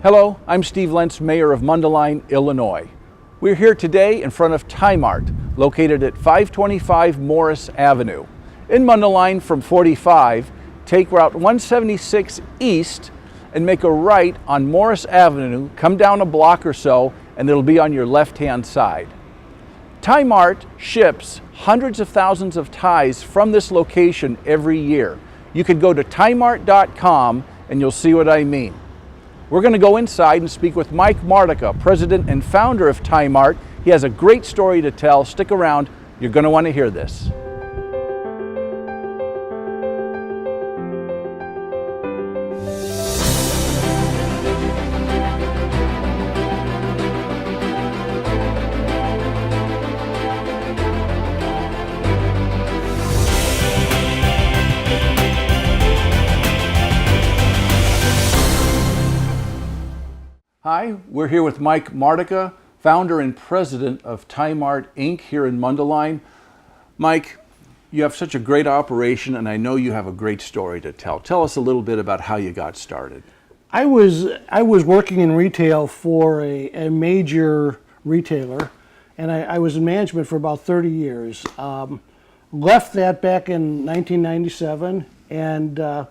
Hello, I'm Steve Lentz, Mayor of Mundelein, Illinois. We're here today in front of Tiemart, located at 525 Morris Avenue. In Mundelein from 45, take Route 176 east and make a right on Morris Avenue, come down a block or so, and it'll be on your left-hand side. Tiemart ships hundreds of thousands of ties from this location every year. You can go to tiemart.com and you'll see what I mean. We're going to go inside and speak with Mike Martica, president and founder of Tiemart. He has a great story to tell. Stick around. You're going to want to hear this. Hi, we're here with Mike Martica, founder and president of Tiemart Inc. here in Mundelein. Mike, you have such a great operation, and I know you have a great story to tell. Tell us a little bit about how you got started. I was working in retail for a major retailer, and I was in management for about 30 years. Left that back in 1997, and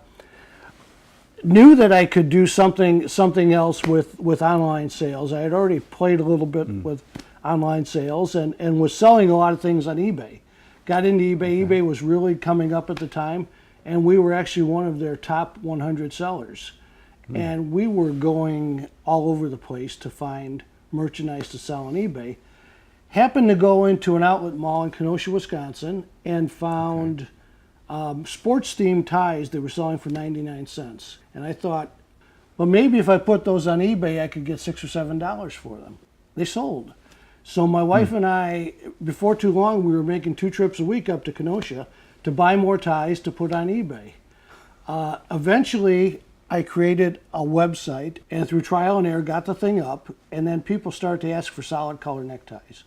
knew that I could do something else with online sales. I had already played a little bit with online sales and was selling a lot of things on eBay. Got into eBay. Okay. eBay was really coming up at the time, and we were actually one of their top 100 sellers. And we were going all over the place to find merchandise to sell on eBay. Happened to go into an outlet mall in Kenosha, Wisconsin, and found sports-themed ties they were selling for 99 cents. And I thought, well, maybe if I put those on eBay, I could get $6 or $7 for them. They sold. So my wife and I, before too long, we were making 2 trips a week up to Kenosha to buy more ties to put on eBay. Eventually, I created a website, and through trial and error, got the thing up, and then people started to ask for solid color neckties.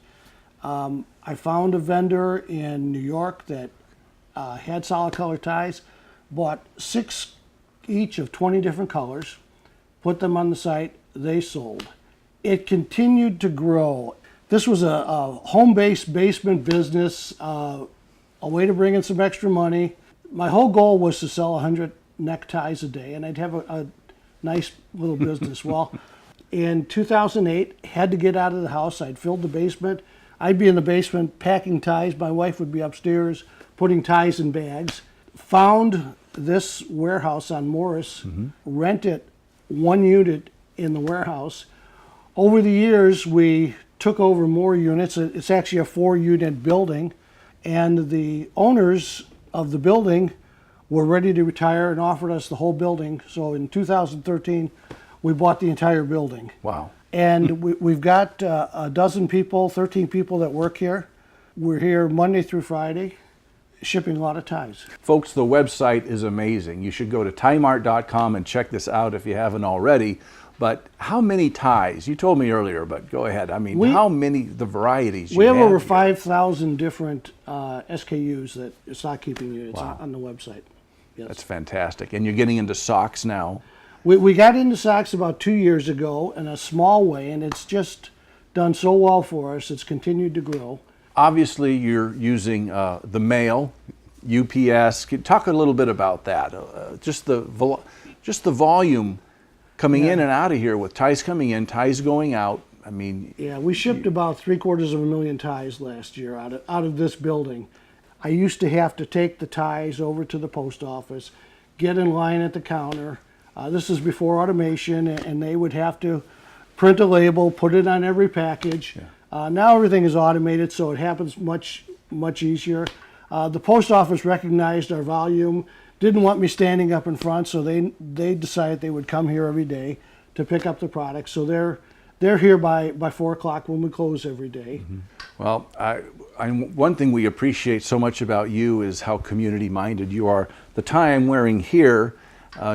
I found a vendor in New York that had solid color ties, bought 6 each of 20 different colors, put them on the site, they sold. It continued to grow. This was a home-based basement business, a way to bring in some extra money. My whole goal was to sell 100 neckties a day, and I'd have a nice little business. Well, in 2008, had to get out of the house. I'd filled the basement. I'd be in the basement packing ties. My wife would be upstairs putting ties in bags. Found this warehouse on Morris, rented 1 unit in the warehouse. Over the years, we took over more units. It's actually a 4-unit building, and the owners of the building were ready to retire and offered us the whole building. So in 2013, we bought the entire building. Wow. And we've got a dozen people, 13 people that work here. We're here Monday through Friday, shipping a lot of ties. Folks, the website is amazing. You should go to tiemart.com and check this out if you haven't already. But how many ties? You told me earlier, but go ahead. I mean, how many, the varieties we you have over here? 5,000 different SKUs, that stock keeping units. Wow. On the website. Yes. That's fantastic. And you're getting into socks now. We got into socks about 2 years ago in a small way, and it's just done so well for us. It's continued to grow. Obviously, you're using the mail, UPS. Talk a little bit about that. Just the volume coming in and out of here, with ties coming in, ties going out. I mean, yeah, we shipped about 750,000 ties last year out of this building. I used to have to take the ties over to the post office, get in line at the counter. This is before automation, and they would have to print a label, put it on every package. Yeah. Now everything is automated, so it happens much easier. The post office recognized our volume, didn't want me standing up in front, so they decided they would come here every day to pick up the product. So they're here by 4 o'clock when we close every day. Well, one thing we appreciate so much about you is how community-minded you are. The tie I'm wearing here,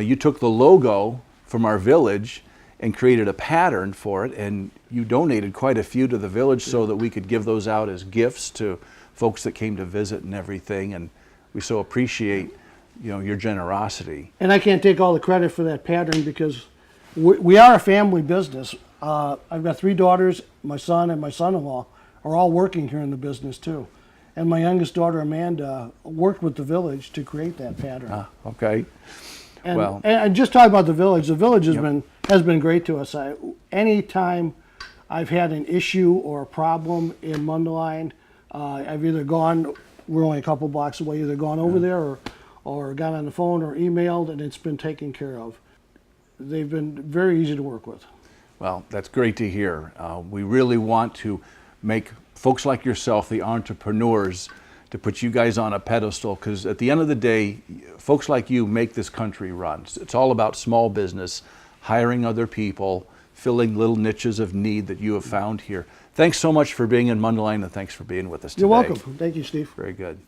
you took the logo from our village and created a pattern for it, and you donated quite a few to the village so that we could give those out as gifts to folks that came to visit and everything, and we so appreciate your generosity. And I can't take all the credit for that pattern because We are a family business. I've got 3 daughters. My son and my son-in-law are all working here in the business too. And my youngest daughter, Amanda, worked with the village to create that pattern. Okay. And, Well, and just talk about the village has been great to us. Anytime I've had an issue or a problem in Mundelein, I've either gone, we're only a couple blocks away, either gone over there or got on the phone or emailed, and it's been taken care of. They've been very easy to work with. well, that's great to hear. We really want to make folks like yourself, the entrepreneurs, to put you guys on a pedestal, because at the end of the day, folks like you make this country run. It's all about small business, hiring other people, filling little niches of need that you have found here. Thanks so much for being in Mundelein, and thanks for being with us today. You're welcome. Thank you, Steve. Very good.